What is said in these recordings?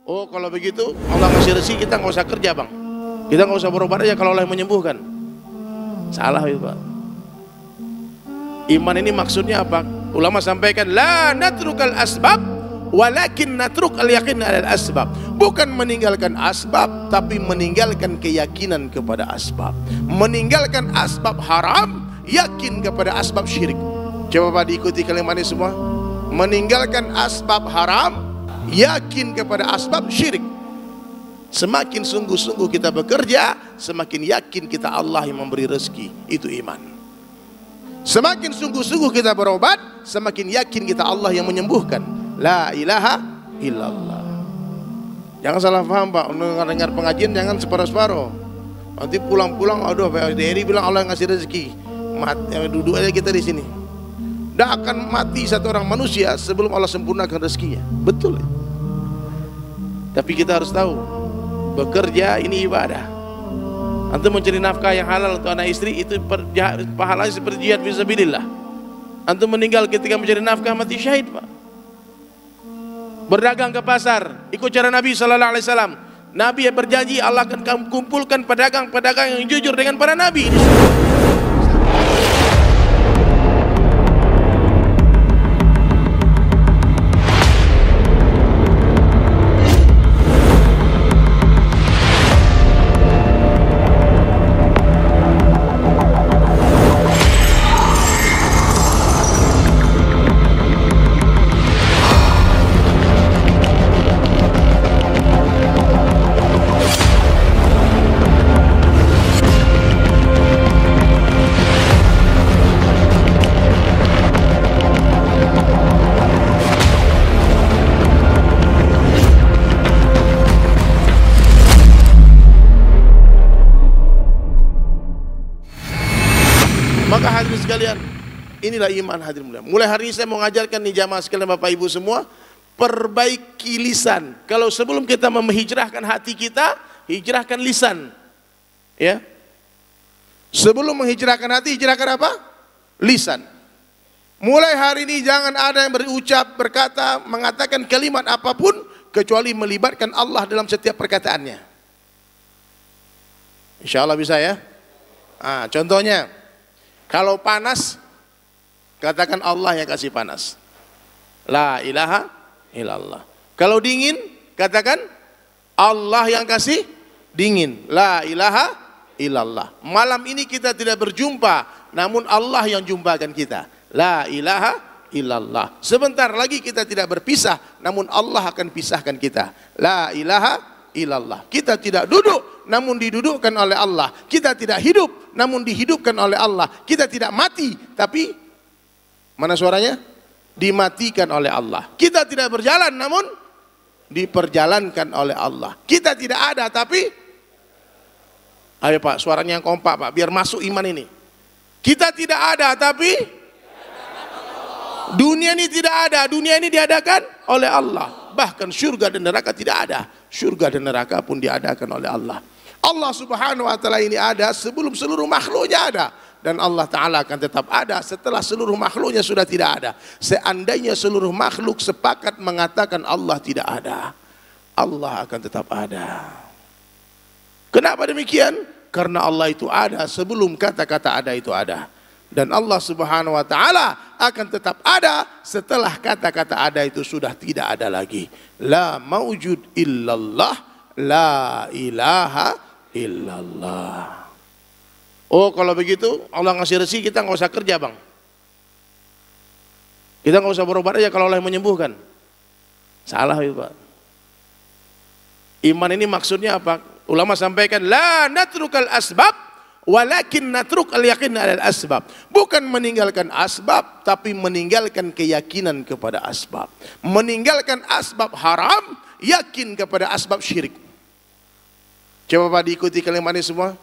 Oh kalau begitu Allah ngasih rezeki kita nggak usah kerja bang, kita nggak usah berobat aja kalau Allah yang menyembuhkan. Salah itu pak. Iman ini maksudnya apa? Ulama sampaikan la natrukal asbab walakin natruk al yakin al asbab. Bukan meninggalkan asbab tapi meninggalkan keyakinan kepada asbab. Meninggalkan asbab haram, yakin kepada asbab syirik. Coba pak diikuti kalimat ini semua. Meninggalkan asbab haram, yakin kepada asbab syirik. Semakin sungguh-sungguh kita bekerja, semakin yakin kita Allah yang memberi rezeki. Itu iman. Semakin sungguh-sungguh kita berobat, semakin yakin kita Allah yang menyembuhkan. La ilaha illallah. Jangan salah paham pak, dengar pengajian jangan separuh-separuh. Nanti pulang-pulang, aduh Pak Eri bilang Allah yang ngasih rezeki. Duduk aja kita di sini. Tidak akan mati satu orang manusia sebelum Allah sempurnakan rezekinya. Betul. Tapi kita harus tahu, bekerja ini ibadah. Antum mencari nafkah yang halal untuk anak istri, itu pahalanya seperti jihad fisabilillah. Antum meninggal ketika mencari nafkah, mati syahid pak. Berdagang ke pasar, ikut cara Nabi Sallallahu Alaihi Wasallam. Nabi berjanji Allah akan kumpulkan pedagang-pedagang yang jujur dengan para nabi. Maka hadirin sekalian, inilah iman hadirin mulia. Mulai hari ini saya mau ngajarkan nih jamaah sekalian Bapak Ibu semua, perbaiki lisan. Kalau sebelum kita menghijrahkan hati kita, hijrahkan lisan. Ya. Sebelum menghijrahkan hati, hijrahkan apa? Lisan. Mulai hari ini jangan ada yang berucap, berkata, mengatakan kalimat apapun kecuali melibatkan Allah dalam setiap perkataannya. Insya Allah bisa ya. Contohnya, kalau panas, katakan Allah yang kasih panas. La ilaha illallah. Kalau dingin, katakan Allah yang kasih dingin. La ilaha illallah. Malam ini kita tidak berjumpa, namun Allah yang jumpakan kita. La ilaha illallah. Sebentar lagi kita tidak berpisah, namun Allah akan pisahkan kita. La ilaha illallah. Kita tidak duduk, namun didudukkan oleh Allah. Kita tidak hidup, namun dihidupkan oleh Allah. Kita tidak mati, tapi mana suaranya? Dimatikan oleh Allah. Kita tidak berjalan, namun diperjalankan oleh Allah. Kita tidak ada, tapi ayo pak, suaranya yang kompak pak, biar masuk iman ini. Kita tidak ada, tapi dunia ini tidak ada. Dunia ini diadakan oleh Allah. Bahkan surga dan neraka tidak ada. Surga dan neraka pun diadakan oleh Allah. Allah subhanahu wa ta'ala ini ada sebelum seluruh makhluknya ada. Dan Allah ta'ala akan tetap ada setelah seluruh makhluknya sudah tidak ada. Seandainya seluruh makhluk sepakat mengatakan Allah tidak ada, Allah akan tetap ada. Kenapa demikian? Karena Allah itu ada sebelum kata-kata ada itu ada. Dan Allah subhanahu wa ta'ala akan tetap ada setelah kata-kata ada itu sudah tidak ada lagi. La maujud illallah, la ilaha illallah. Oh kalau begitu Allah ngasih rezeki kita nggak usah kerja bang, kita nggak usah berobat aja kalau Allah yang menyembuhkan. Salah itu pak. Iman ini maksudnya apa? Ulama sampaikan la natrukal asbab walakin natruk al yakin al asbab. Bukan meninggalkan asbab tapi meninggalkan keyakinan kepada asbab. Meninggalkan asbab haram, yakin kepada asbab syirik. Coba pak diikuti kalimat ini semua.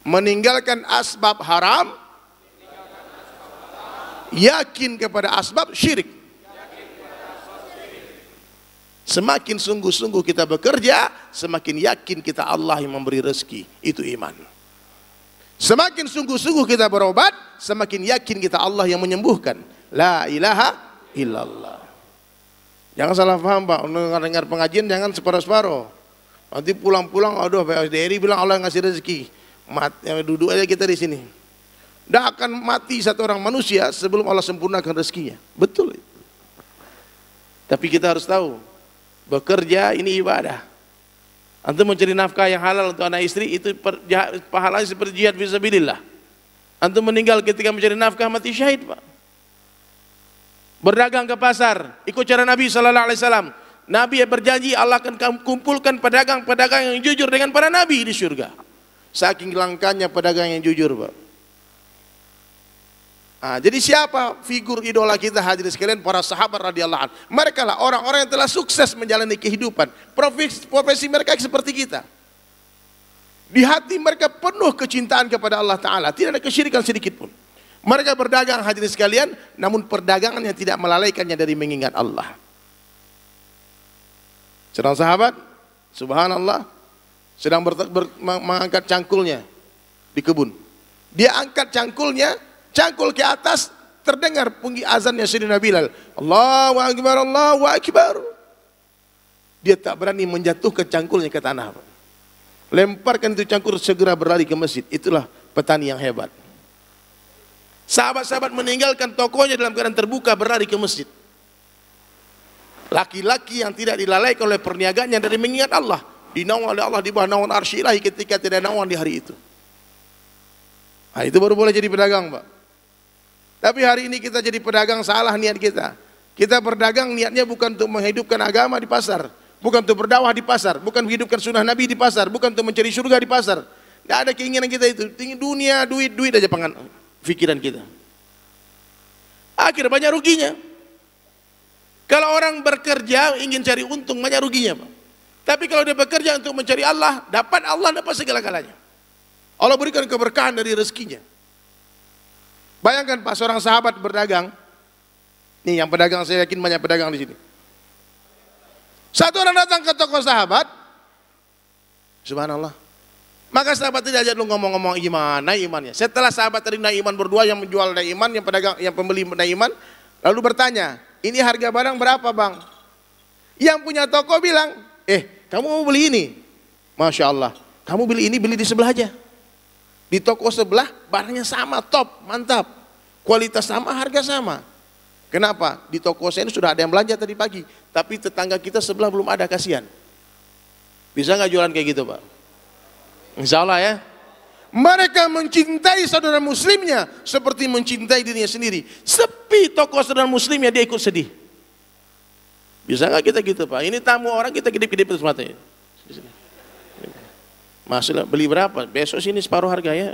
Meninggalkan asbab haram, yakin kepada asbab syirik. Semakin sungguh-sungguh kita bekerja, semakin yakin kita Allah yang memberi rezeki. Itu iman. Semakin sungguh-sungguh kita berobat, semakin yakin kita Allah yang menyembuhkan. La ilaha illallah. Jangan salah paham Pak, dengar pengajian jangan separuh-separuh. Nanti pulang-pulang, aduh PSDRI bilang Allah yang ngasih rezeki. Duduk aja kita di sini. Tidak akan mati satu orang manusia sebelum Allah sempurnakan rezekinya. Betul. Tapi kita harus tahu, bekerja ini ibadah. Antum mencari nafkah yang halal untuk anak istri, itu pahalanya seperti jihad fisabilillah. Antum meninggal ketika mencari nafkah, mati syahid Pak. Berdagang ke pasar, ikut cara Nabi Sallallahu Alaihi Wasallam. Nabi berjanji Allah akan kumpulkan pedagang-pedagang yang jujur dengan para nabi di surga. Saking langkanya pedagang yang jujur Pak. Jadi siapa figur idola kita hadirin sekalian? Para sahabat radhiyallahu anhu. Mereka lah orang-orang yang telah sukses menjalani kehidupan. Profesi mereka seperti kita. Di hati mereka penuh kecintaan kepada Allah Ta'ala. Tidak ada kesyirikan sedikit pun. Mereka berdagang hadirin sekalian, namun perdagangannya tidak melalaikannya dari mengingat Allah. Sedang sahabat, subhanallah, sedang mengangkat cangkulnya di kebun. Dia angkat cangkulnya, cangkul ke atas, terdengar bunyi azannya Sayyidina Bilal. Allahu Akbar, Allahu Akbar. Dia tak berani menjatuhkan cangkulnya ke tanah. Lemparkan itu cangkul, segera berlari ke masjid. Itulah petani yang hebat. Sahabat-sahabat meninggalkan tokonya dalam keadaan terbuka, berlari ke masjid. Laki-laki yang tidak dilalaikan oleh perniagaannya dari mengingat Allah, dinaungan oleh Allah di bawah naungan arsy ilahi ketika tidak naungan di hari itu. Itu baru boleh jadi pedagang Pak. Tapi hari ini kita jadi pedagang, salah niat kita. Kita berdagang niatnya bukan untuk menghidupkan agama di pasar, bukan untuk berdakwah di pasar, bukan menghidupkan sunnah Nabi di pasar, bukan untuk mencari surga di pasar. Tidak ada keinginan kita itu, tinggi dunia, duit aja pikiran kita. Akhirnya banyak ruginya. Kalau orang bekerja ingin cari untung, banyak ruginya Pak. Tapi kalau dia bekerja untuk mencari Allah, dapat Allah, dapat segala-galanya. Allah berikan keberkahan dari rezekinya. Bayangkan Pak, seorang sahabat berdagang. Nih yang pedagang, saya yakin banyak pedagang di sini. Satu orang datang ke toko sahabat, subhanallah. Maka sahabat tadi ajak lu ngomong-ngomong gimana imannya. Setelah sahabat tadi naik iman berdua, yang menjual naik iman, yang pedagang, yang pembeli naik iman, lalu bertanya, ini harga barang berapa Bang? Yang punya toko bilang, kamu mau beli ini? Masya Allah, kamu beli ini, beli di sebelah aja. Di toko sebelah barangnya sama, top, mantap, kualitas sama, harga sama. Kenapa? Di toko saya ini sudah ada yang belanja tadi pagi, tapi tetangga kita sebelah belum ada, kasihan. Bisa nggak jualan kayak gitu Pak? Insya Allah ya. Mereka mencintai saudara muslimnya seperti mencintai dirinya sendiri. Sepi toko saudara muslimnya, dia ikut sedih. Bisa nggak kita gitu Pak? Ini tamu orang, kita kedip-kedip terus matanya. Masuklah, beli berapa? Besok sini separuh harga ya.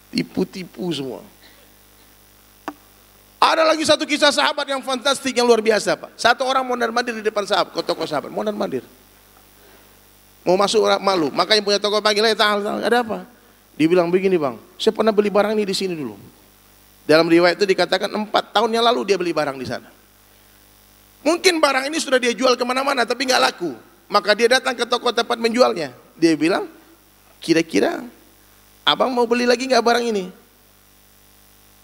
Tipu-tipu semua. Ada lagi satu kisah sahabat yang fantastik, yang luar biasa Pak. Satu orang mondar-mandir di depan sahabat, ke toko sahabat, mondar-mandir. Mau masuk malu, makanya punya toko panggil, ada apa? Dibilang begini Bang, saya pernah beli barang ini di sini dulu. Dalam riwayat itu dikatakan 4 tahun yang lalu dia beli barang di sana. Mungkin barang ini sudah dia jual kemana-mana tapi nggak laku. Maka dia datang ke toko tempat menjualnya. Dia bilang, kira-kira abang mau beli lagi nggak barang ini?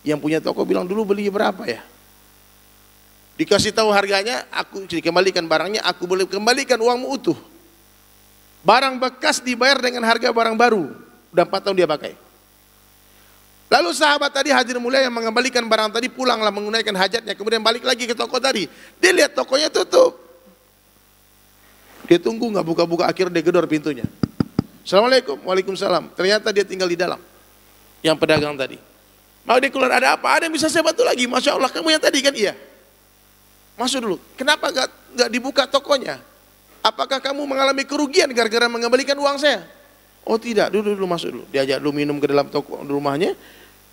Yang punya toko bilang, dulu beli berapa ya? Dikasih tahu harganya, aku dikembalikan barangnya, aku boleh kembalikan uangmu utuh. Barang bekas dibayar dengan harga barang baru. Udah 4 tahun dia pakai. Lalu sahabat tadi hadir mulia yang mengembalikan barang tadi, pulanglah menunaikan hajatnya, kemudian balik lagi ke toko tadi. Dia lihat tokonya tutup. Dia tunggu nggak buka-buka, akhirnya dia gedor pintunya. Assalamualaikum, waalaikumsalam. Ternyata dia tinggal di dalam. Yang pedagang tadi. Mau dia keluar, ada apa? Ada yang bisa saya bantu lagi? Masya Allah, kamu yang tadi kan? Iya. Masuk dulu. Kenapa nggak dibuka tokonya? Apakah kamu mengalami kerugian gara-gara mengembalikan uang saya? Oh tidak, dulu masuk dulu. Diajak lu minum ke dalam toko rumahnya,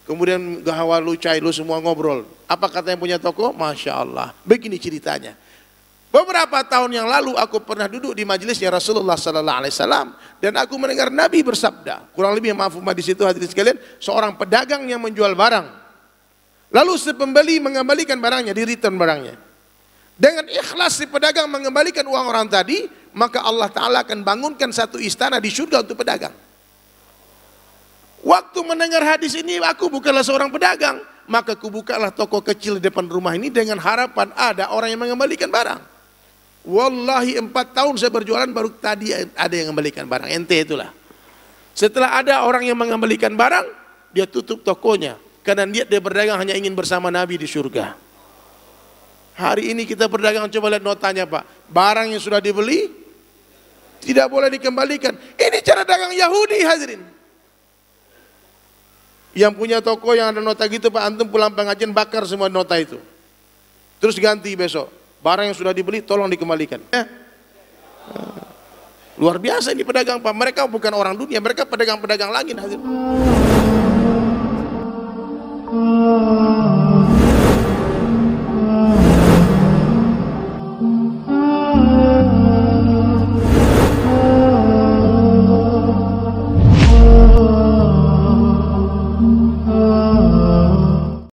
kemudian gahawa lu, cai lu, semua ngobrol. Apa kata yang punya toko? Masya Allah. Begini ceritanya. Beberapa tahun yang lalu aku pernah duduk di majelisnya Rasulullah Sallallahu Alaihi Wasallam dan aku mendengar Nabi bersabda, kurang lebih mafhumah di situ hadirin sekalian, seorang pedagang yang menjual barang, lalu si pembeli mengembalikan barangnya, di return barangnya. Dengan ikhlas si pedagang mengembalikan uang orang tadi, maka Allah Ta'ala akan bangunkan satu istana di surga untuk pedagang. Waktu mendengar hadis ini, aku bukanlah seorang pedagang, maka kubukalah toko kecil di depan rumah ini dengan harapan ada orang yang mengembalikan barang. Wallahi 4 tahun saya berjualan baru tadi ada yang mengembalikan barang. Ente itulah. Setelah ada orang yang mengembalikan barang, dia tutup tokonya karena dia berdagang hanya ingin bersama Nabi di surga. Hari ini kita berdagang, coba lihat notanya Pak. Barang yang sudah dibeli tidak boleh dikembalikan. Ini cara dagang Yahudi hadirin. Yang punya toko yang ada nota gitu Pak, antum pulang pengajian bakar semua nota itu. Terus ganti besok. Barang yang sudah dibeli tolong dikembalikan. Luar biasa ini pedagang Pak. Mereka bukan orang dunia, mereka pedagang-pedagang langit hadirin.